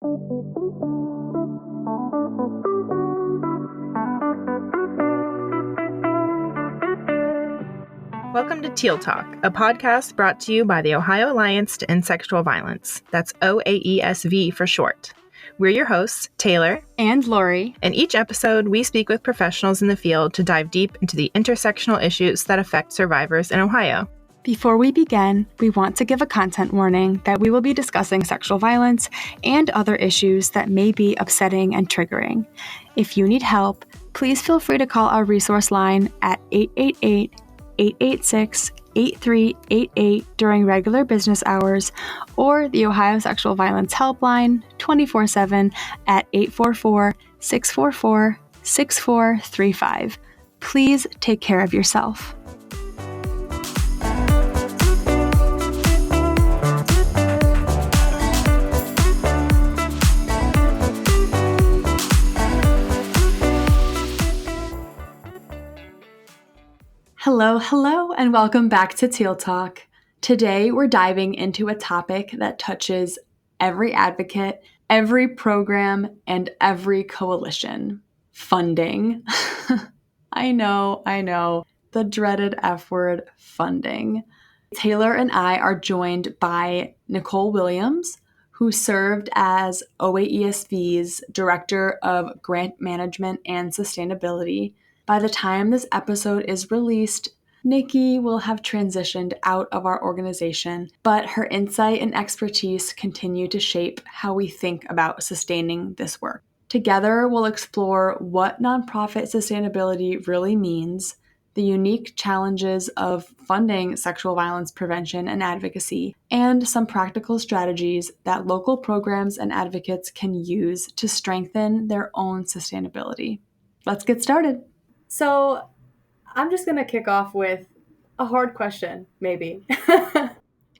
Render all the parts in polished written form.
Welcome to Teal Talk, a podcast brought to you by the Ohio Alliance to End Sexual Violence. That's OAESV for short. We're your hosts, Taylor and Lori. In each episode, we speak with professionals in the field to dive deep into the intersectional issues that affect survivors in Ohio. Before we begin, we want to give a content warning that we will be discussing sexual violence and other issues that may be upsetting and triggering. If you need help, please feel free to call our resource line at 888-886-8388 during regular business hours, or the Ohio Sexual Violence Helpline 24/7 at 844-644-6435. Please take care of yourself. Hello, and welcome back to Teal Talk. Today, we're diving into a topic that touches every advocate, every program, and every coalition. Funding. I know. The dreaded F word, funding. Taylor and I are joined by Nicole Williams, who served as OAESV's Director of Grant Management and Sustainability. By the time this episode is released, Nikki will have transitioned out of our organization, but her insight and expertise continue to shape how we think about sustaining this work. Together, we'll explore what nonprofit sustainability really means, the unique challenges of funding sexual violence prevention and advocacy, and some practical strategies that local programs and advocates can use to strengthen their own sustainability. Let's get started. So I'm just going to kick off with a hard question, maybe.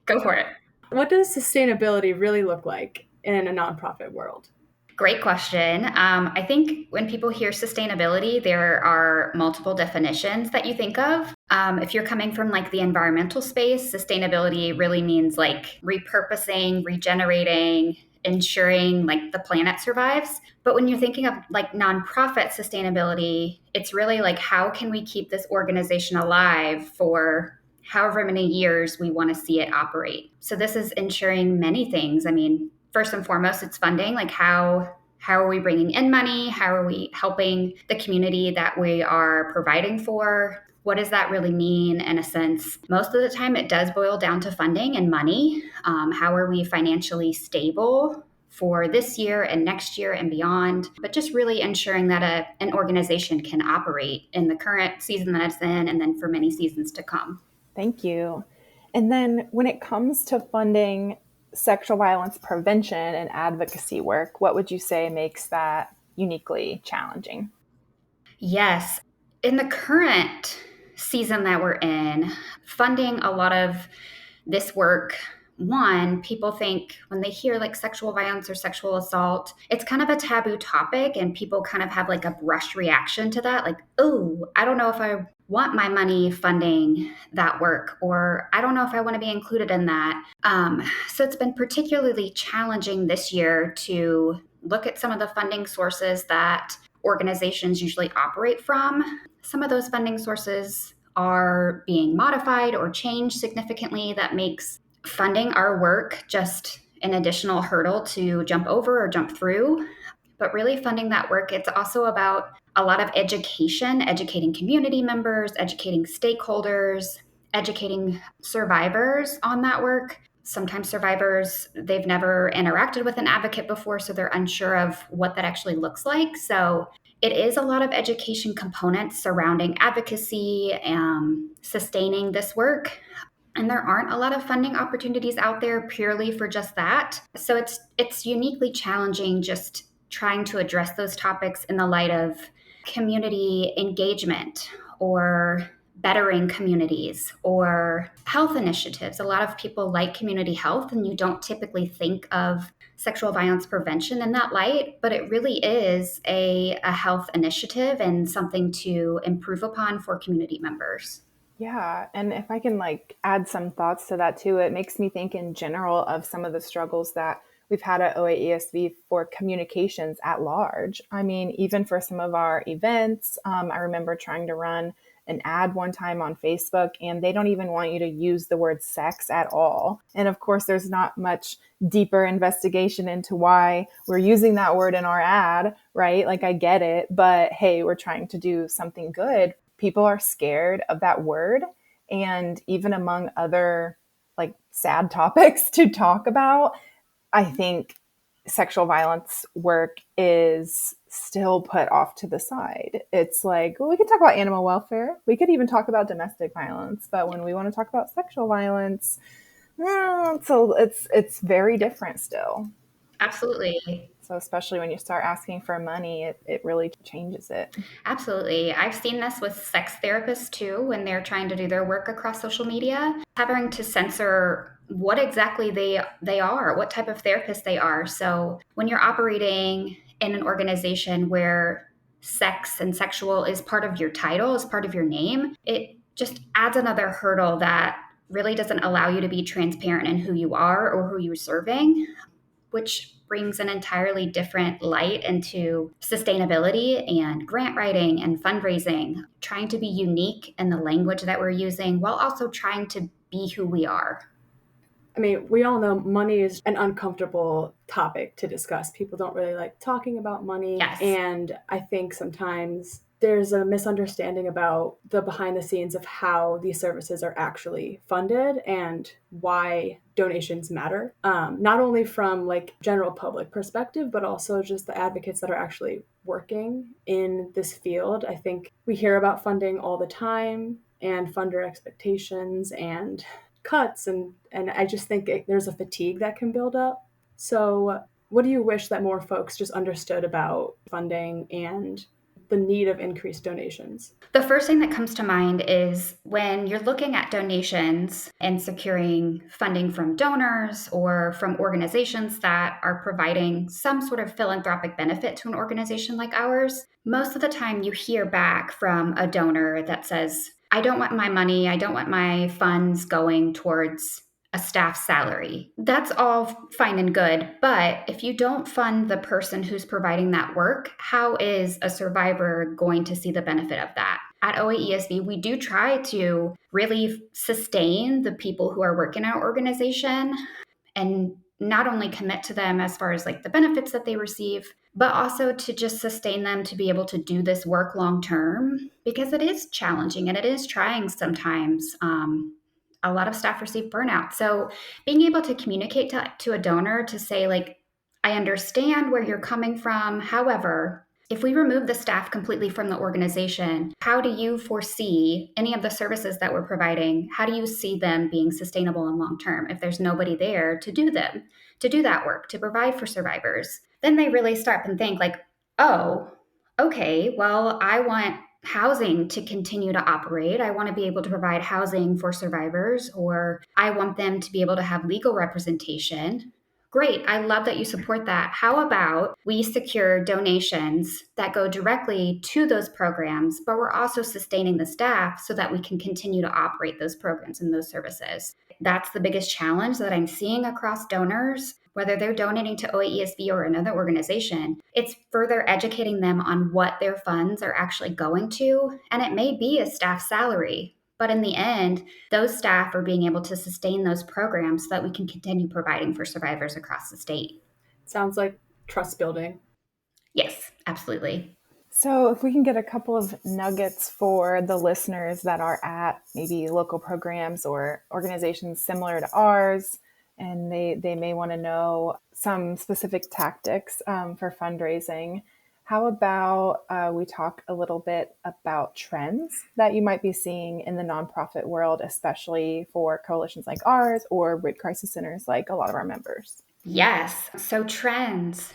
Go for it. What does sustainability really look like in a nonprofit world? Great question. I think when people hear sustainability, there are multiple definitions that you think of. If you're coming from like the environmental space, sustainability really means like repurposing, regenerating, ensuring like the planet survives. But when you're thinking of like nonprofit sustainability, it's really like how can we keep this organization alive for however many years we want to see it operate. So this is ensuring many things. I mean, first and foremost, it's funding. Like how are we bringing in money? How are we helping the community that we are providing for? What does that really mean in a sense? Most of the time, it does boil down to funding and money. How are we financially stable for this year and next year and beyond? But just really ensuring that an organization can operate in the current season that it's in and then for many seasons to come. Thank you. And then when it comes to funding sexual violence prevention and advocacy work, what would you say makes that uniquely challenging? Yes. In the current season that we're in, funding a lot of this work, one, people think when they hear like sexual violence or sexual assault, it's kind of a taboo topic and people kind of have like a brush reaction to that. Like, oh, I don't know if I want my money funding that work, or I don't know if I want to be included in that. So it's been particularly challenging this year to look at some of the funding sources that organizations usually operate from. Some of those funding sources are being modified or changed significantly. That makes funding our work just an additional hurdle to jump over or jump through. But really funding that work, it's also about a lot of education, educating community members, educating stakeholders, educating survivors on that work. Sometimes survivors, they've never interacted with an advocate before, so they're unsure of what that actually looks like. So it is a lot of education components surrounding advocacy and sustaining this work. And there aren't a lot of funding opportunities out there purely for just that. So it's uniquely challenging just trying to address those topics in the light of community engagement or bettering communities or health initiatives. A lot of people like community health, and you don't typically think of sexual violence prevention in that light, but it really is a health initiative and something to improve upon for community members. Yeah. And if I can add some thoughts to that too, it makes me think in general of some of the struggles that we've had an OAESV for communications at large. I mean, even for some of our events, I remember trying to run an ad one time on Facebook, and they don't even want you to use the word sex at all. And of course, there's not much deeper investigation into why we're using that word in our ad, right? Like, I get it, but hey, we're trying to do something good. People are scared of that word. And even among other like sad topics to talk about, I think sexual violence work is still put off to the side. It's like, well, we could talk about animal welfare. We could even talk about domestic violence. But when we want to talk about sexual violence, so it's very different still. Absolutely. So especially when you start asking for money, it really changes it. Absolutely. I've seen this with sex therapists too, when they're trying to do their work across social media, having to censor what exactly they are, what type of therapist they are. So when you're operating in an organization where sex and sexual is part of your title, is part of your name, it just adds another hurdle that really doesn't allow you to be transparent in who you are or who you're serving, which brings an entirely different light into sustainability and grant writing and fundraising, trying to be unique in the language that we're using while also trying to be who we are. I mean, we all know money is an uncomfortable topic to discuss. People don't really like talking about money. Yes. And I think sometimes there's a misunderstanding about the behind the scenes of how these services are actually funded and why donations matter. Not only from like general public perspective, but also just the advocates that are actually working in this field. I think we hear about funding all the time and funder expectations and cuts, and I just think there's a fatigue that can build up. So what do you wish that more folks just understood about funding and the need of increased donations? The first thing that comes to mind is when you're looking at donations and securing funding from donors or from organizations that are providing some sort of philanthropic benefit to an organization like ours, most of the time you hear back from a donor that says, I don't want my money, I don't want my funds going towards a staff salary. That's all fine and good, but if you don't fund the person who's providing that work, how is a survivor going to see the benefit of that? At OAESV, we do try to really sustain the people who are working in our organization and not only commit to them as far as like the benefits that they receive, but also to just sustain them to be able to do this work long term, because it is challenging and it is trying sometimes. A lot of staff receive burnout. So being able to communicate to a donor to say, like, I understand where you're coming from. However, if we remove the staff completely from the organization, how do you foresee any of the services that we're providing? How do you see them being sustainable and long term if there's nobody there to do them, to do that work, to provide for survivors? Then they really start and think like, oh, okay, well, I want housing to continue to operate. I want to be able to provide housing for survivors, or I want them to be able to have legal representation. Great. I love that you support that. How about we secure donations that go directly to those programs, but we're also sustaining the staff so that we can continue to operate those programs and those services? That's the biggest challenge that I'm seeing across donors, whether they're donating to OAESV or another organization. It's further educating them on what their funds are actually going to. And it may be a staff salary, but in the end, those staff are being able to sustain those programs so that we can continue providing for survivors across the state. Sounds like trust building. Yes, absolutely. So if we can get a couple of nuggets for the listeners that are at maybe local programs or organizations similar to ours, and they may want to know some specific tactics for fundraising. How about we talk a little bit about trends that you might be seeing in the nonprofit world, especially for coalitions like ours or RID crisis centers like a lot of our members? Yes. So trends.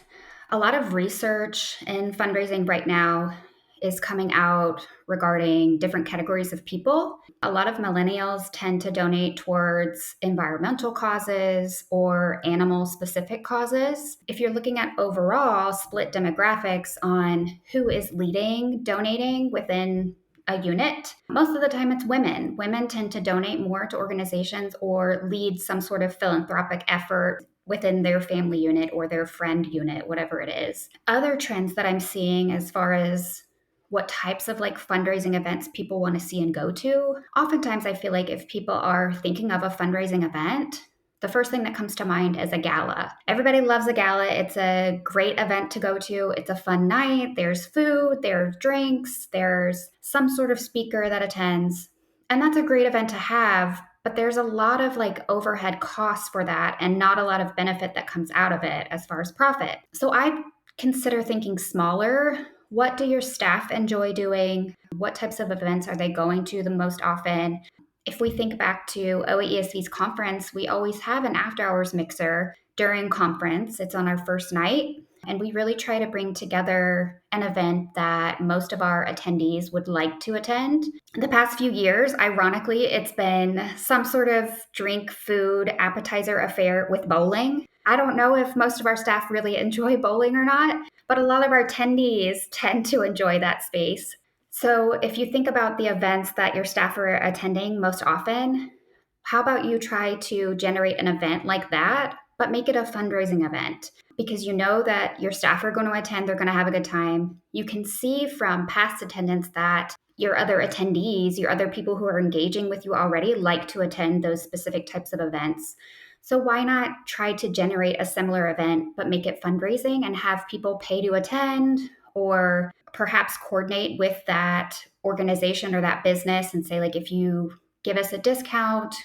A lot of research in fundraising right now is coming out regarding different categories of people. A lot of millennials tend to donate towards environmental causes or animal specific causes. If you're looking at overall split demographics on who is leading donating within a unit, most of the time it's women. Women tend to donate more to organizations or lead some sort of philanthropic effort within their family unit or their friend unit, whatever it is. Other trends that I'm seeing as far as what types of like fundraising events people want to see and go to. Oftentimes, I feel like if people are thinking of a fundraising event, the first thing that comes to mind is a gala. Everybody loves a gala. It's a great event to go to. It's a fun night. There's food, there's drinks, there's some sort of speaker that attends. And that's a great event to have, but there's a lot of like overhead costs for that and not a lot of benefit that comes out of it as far as profit. So I consider thinking smaller. What do your staff enjoy doing? What types of events are they going to the most often? If we think back to OAESV's conference, we always have an after hours mixer during conference. It's on our first night. And we really try to bring together an event that most of our attendees would like to attend. The past few years, ironically, it's been some sort of drink, food, appetizer affair with bowling. I don't know if most of our staff really enjoy bowling or not, but a lot of our attendees tend to enjoy that space. So if you think about the events that your staff are attending most often, how about you try to generate an event like that, but make it a fundraising event? Because you know that your staff are going to attend, they're going to have a good time. You can see from past attendance that your other attendees, your other people who are engaging with you already like to attend those specific types of events. So why not try to generate a similar event, but make it fundraising and have people pay to attend, or perhaps coordinate with that organization or that business and say, like, if you give us a discount,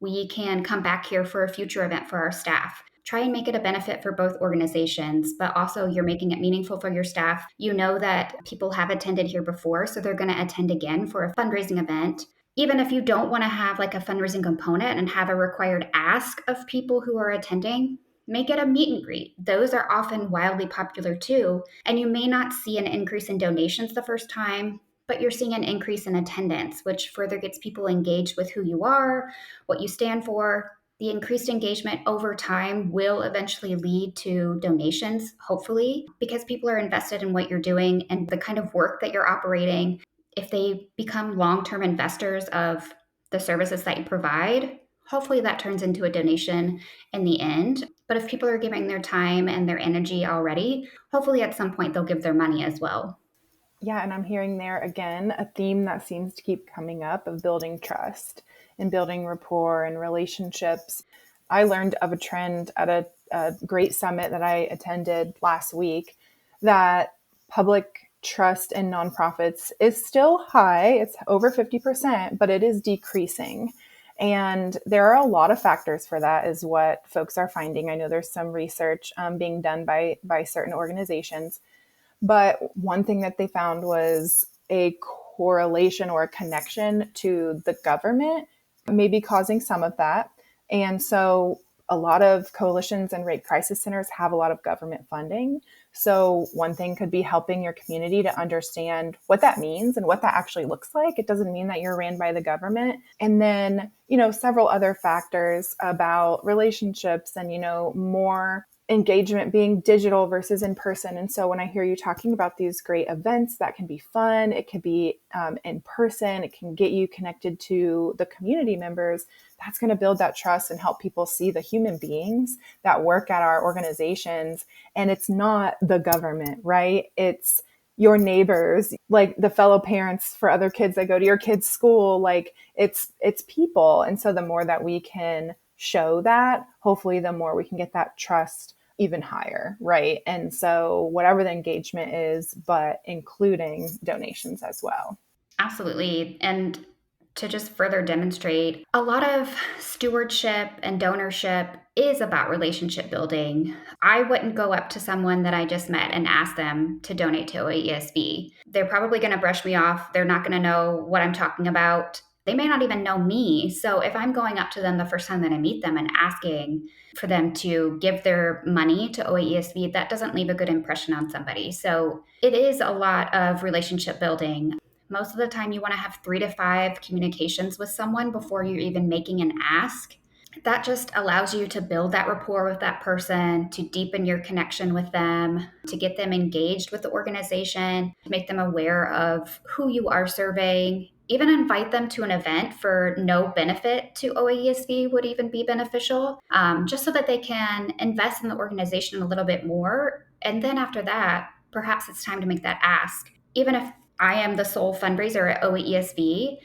we can come back here for a future event for our staff. Try and make it a benefit for both organizations, but also you're making it meaningful for your staff. You know that people have attended here before, so they're going to attend again for a fundraising event. Even if you don't want to have like a fundraising component and have a required ask of people who are attending, make it a meet and greet. Those are often wildly popular too. And you may not see an increase in donations the first time, but you're seeing an increase in attendance, which further gets people engaged with who you are, what you stand for. The increased engagement over time will eventually lead to donations, hopefully, because people are invested in what you're doing and the kind of work that you're operating. If they become long-term investors of the services that you provide, hopefully that turns into a donation in the end. But if people are giving their time and their energy already, hopefully at some point they'll give their money as well. Yeah, and I'm hearing there again a theme that seems to keep coming up of building trust and building rapport and relationships. I learned of a trend at a great summit that I attended last week that public trust in nonprofits is still high. It's over 50%, but it is decreasing. And there are a lot of factors for that, is what folks are finding. I know there's some research being done by certain organizations. But one thing that they found was a correlation or a connection to the government, maybe causing some of that. And so a lot of coalitions and rape crisis centers have a lot of government funding. So one thing could be helping your community to understand what that means and what that actually looks like. It doesn't mean that you're ran by the government. And then, several other factors about relationships and, more engagement being digital versus in person. And so when I hear you talking about these great events that can be fun, it can be in person, it can get you connected to the community members, that's going to build that trust and help people see the human beings that work at our organizations. And it's not the government, right? It's your neighbors, like the fellow parents for other kids that go to your kids' school, like it's people. And so the more that we can show that, hopefully the more we can get that trust even higher, right? And so whatever the engagement is, but including donations as well. Absolutely. And to just further demonstrate, a lot of stewardship and donorship is about relationship building. I wouldn't go up to someone that I just met and ask them to donate to OAESV. They're probably going to brush me off. They're not going to know what I'm talking about. They may not even know me. So if I'm going up to them the first time that I meet them and asking for them to give their money to OAESV, that doesn't leave a good impression on somebody. So it is a lot of relationship building. Most of the time, you want to have 3 to 5 communications with someone before you're even making an ask. That just allows you to build that rapport with that person, to deepen your connection with them, to get them engaged with the organization, to make them aware of who you are serving, even invite them to an event for no benefit to OAESV would even be beneficial, just so that they can invest in the organization a little bit more. And then after that, perhaps it's time to make that ask. Even if I am the sole fundraiser at OAESV,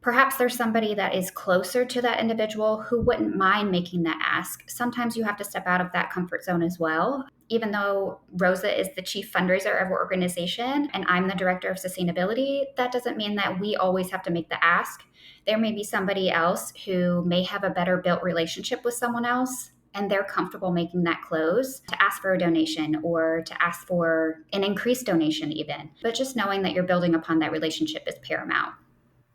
perhaps there's somebody that is closer to that individual who wouldn't mind making that ask. Sometimes you have to step out of that comfort zone as well. Even though Rosa is the chief fundraiser of our organization and I'm the director of sustainability, that doesn't mean that we always have to make the ask. There may be somebody else who may have a better built relationship with someone else, and they're comfortable making that close to ask for a donation or to ask for an increased donation even. But just knowing that you're building upon that relationship is paramount.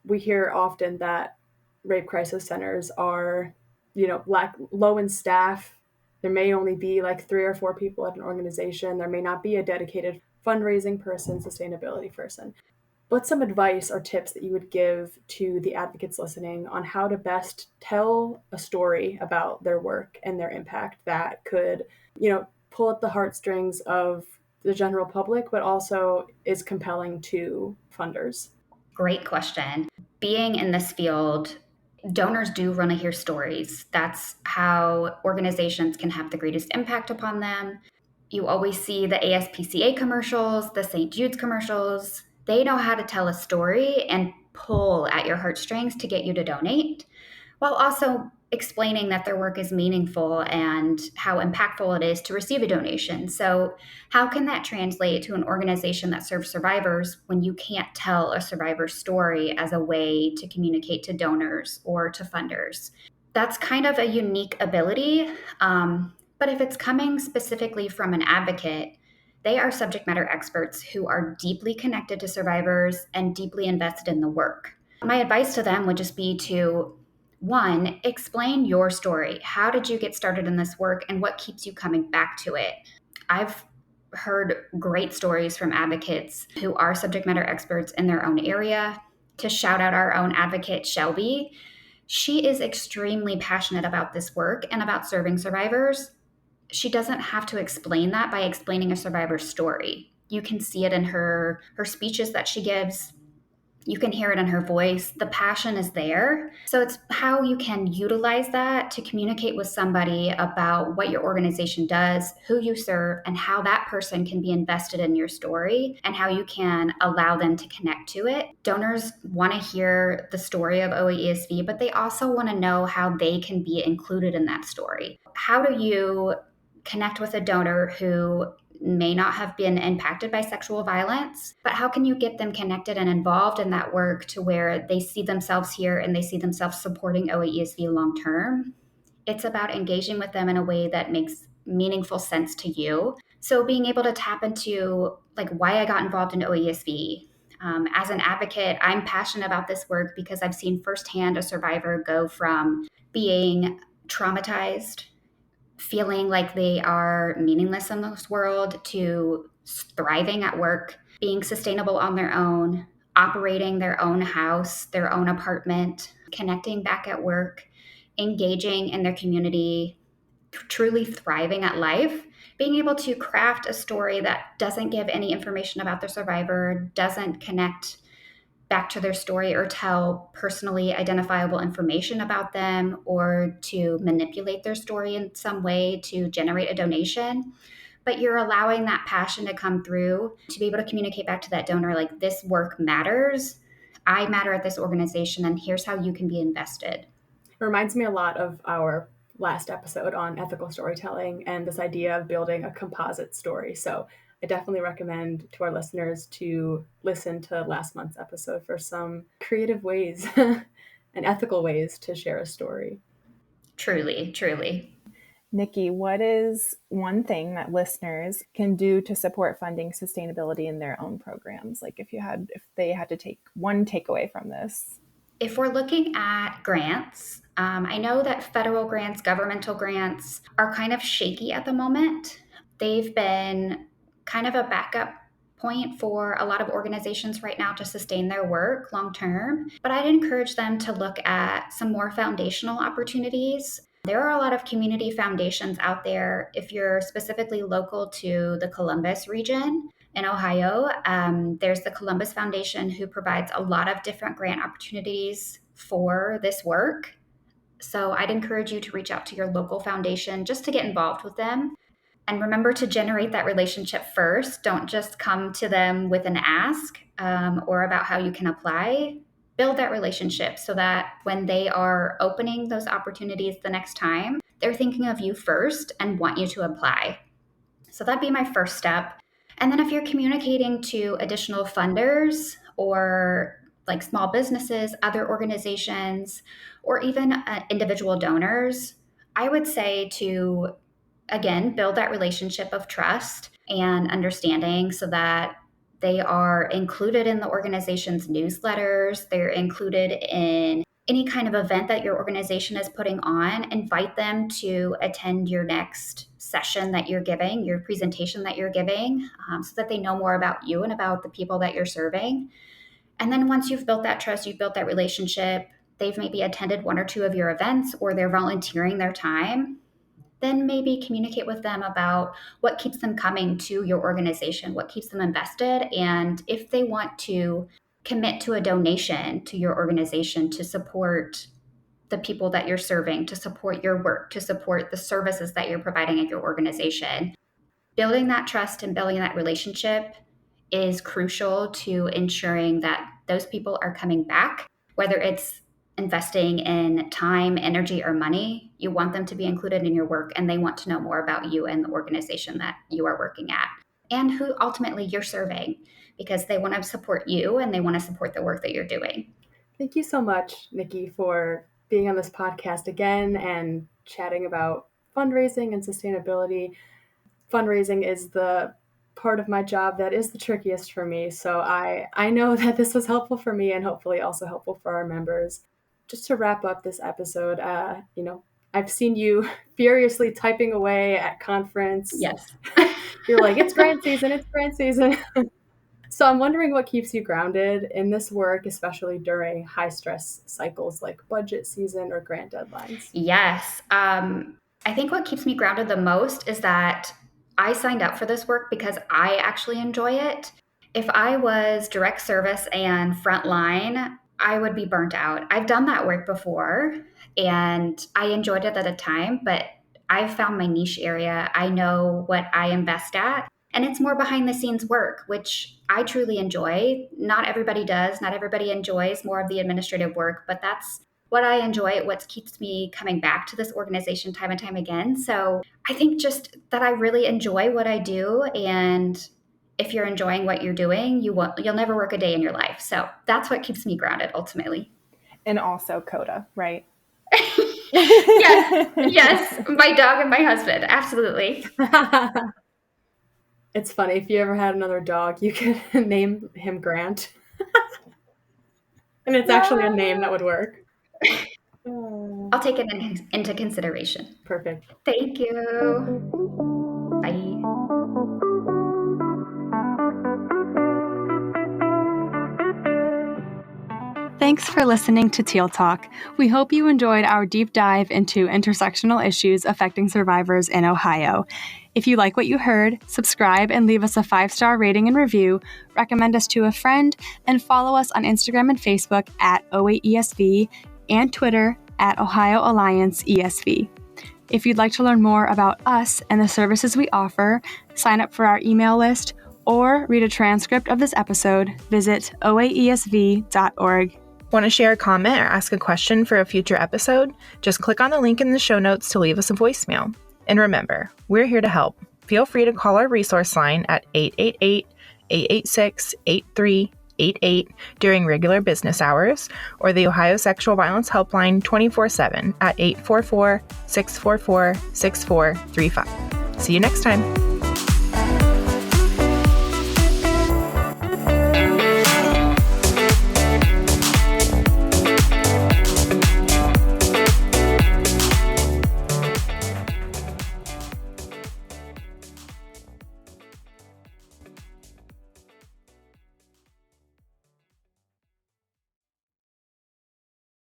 We hear often that rape crisis centers are, low in staff. There may only be like 3 or 4 people at an organization. There may not be a dedicated fundraising person, sustainability person. What's some advice or tips that you would give to the advocates listening on how to best tell a story about their work and their impact that could, pull at the heartstrings of the general public, but also is compelling to funders? Great question. Being in this field, donors do want to hear stories. That's how organizations can have the greatest impact upon them. You always see the ASPCA commercials, the St. Jude's commercials. They know how to tell a story and pull at your heartstrings to get you to donate, while also explaining that their work is meaningful and how impactful it is to receive a donation. So how can that translate to an organization that serves survivors when you can't tell a survivor story as a way to communicate to donors or to funders? That's kind of a unique ability. But if it's coming specifically from an advocate, they are subject matter experts who are deeply connected to survivors and deeply invested in the work. My advice to them would just be to, one, explain your story. How did you get started in this work and what keeps you coming back to it? I've heard great stories from advocates who are subject matter experts in their own area. To shout out our own advocate, Shelby, she is extremely passionate about this work and about serving survivors. She doesn't have to explain that by explaining a survivor's story. You can see it in her speeches that she gives. You can hear it in her voice. The passion is there. So it's how you can utilize that to communicate with somebody about what your organization does, who you serve, and how that person can be invested in your story and how you can allow them to connect to it. Donors want to hear the story of OAESV, but they also want to know how they can be included in that story. How do you connect with a donor who may not have been impacted by sexual violence, but how can you get them connected and involved in that work to where they see themselves here and they see themselves supporting OAESV long term? It's about engaging with them in a way that makes meaningful sense to you. So being able to tap into like why I got involved in OAESV. As an advocate, I'm passionate about this work because I've seen firsthand a survivor go from being traumatized, feeling like they are meaningless in this world, to thriving at work, being sustainable on their own, operating their own house, their own apartment, connecting back at work, engaging in their community, truly thriving at life, being able to craft a story that doesn't give any information about the survivor, doesn't connect back to their story or tell personally identifiable information about them or to manipulate their story in some way to generate a donation. But you're allowing that passion to come through to be able to communicate back to that donor, like, this work matters. I matter at this organization, and here's how you can be invested. It reminds me a lot of our last episode on ethical storytelling and this idea of building a composite story. So I definitely recommend to our listeners to listen to last month's episode for some creative ways and ethical ways to share a story. Truly, truly. Nikki, what is one thing that listeners can do to support funding sustainability in their own programs? Like if they had to take one takeaway from this. If we're looking at grants, I know that federal grants, governmental grants are kind of shaky at the moment. They've been kind of a backup point for a lot of organizations right now to sustain their work long term. But I'd encourage them to look at some more foundational opportunities. There are a lot of community foundations out there. If you're specifically local to the Columbus region, in Ohio. There's the Columbus Foundation, who provides a lot of different grant opportunities for this work. So I'd encourage you to reach out to your local foundation just to get involved with them. And remember to generate that relationship first. Don't just come to them with an ask or about how you can apply. Build that relationship so that when they are opening those opportunities the next time, they're thinking of you first and want you to apply. So that'd be my first step. And then if you're communicating to additional funders or like small businesses, other organizations, or even individual donors, I would say to, again, build that relationship of trust and understanding so that they are included in the organization's newsletters, they're included in any kind of event that your organization is putting on. Invite them to attend your next session that you're giving, your presentation that you're giving, so that they know more about you and about the people that you're serving. And then once you've built that trust, you've built that relationship, they've maybe attended one or two of your events or they're volunteering their time, then maybe communicate with them about what keeps them coming to your organization, what keeps them invested, and if they want to commit to a donation to your organization to support the people that you're serving, to support your work, to support the services that you're providing at your organization. Building that trust and building that relationship is crucial to ensuring that those people are coming back, whether it's investing in time, energy, or money. You want them to be included in your work, and they want to know more about you and the organization that you are working at and who ultimately you're serving, because they want to support you and they want to support the work that you're doing. Thank you so much, Nikki, for being on this podcast again and chatting about fundraising and sustainability. Fundraising is the part of my job that is the trickiest for me. So I know that this was helpful for me and hopefully also helpful for our members. Just to wrap up this episode, I've seen you furiously typing away at conference. Yes. You're like, it's grant season, it's grant season. So I'm wondering what keeps you grounded in this work, especially during high stress cycles like budget season or grant deadlines. Yes. I think what keeps me grounded the most is that I signed up for this work because I actually enjoy it. If I was direct service and frontline, I would be burnt out. I've done that work before and I enjoyed it at the time, but I've found my niche area. I know what I am best at. And it's more behind the scenes work, which I truly enjoy. Not everybody does. Not everybody enjoys more of the administrative work, but that's what I enjoy, what keeps me coming back to this organization time and time again. So I think just that I really enjoy what I do. And if you're enjoying what you're doing, you'll never work a day in your life. So that's what keeps me grounded ultimately. And also Coda, right? Yes. My dog and my husband. Absolutely. It's funny, if you ever had another dog, you could name him Grant. And it's actually a name that would work. I'll take it into consideration. Perfect. Thank you. Bye. Thanks for listening to Teal Talk. We hope you enjoyed our deep dive into intersectional issues affecting survivors in Ohio. If you like what you heard, subscribe and leave us a 5-star rating and review, recommend us to a friend, and follow us on Instagram and Facebook at OAESV and Twitter at Ohio Alliance ESV. If you'd like to learn more about us and the services we offer, sign up for our email list, or read a transcript of this episode, visit oaesv.org. Want to share a comment or ask a question for a future episode? Just click on the link in the show notes to leave us a voicemail. And remember, we're here to help. Feel free to call our resource line at 888-886-8388 during regular business hours, or the Ohio Sexual Violence Helpline 24/7 at 844-644-6435. See you next time.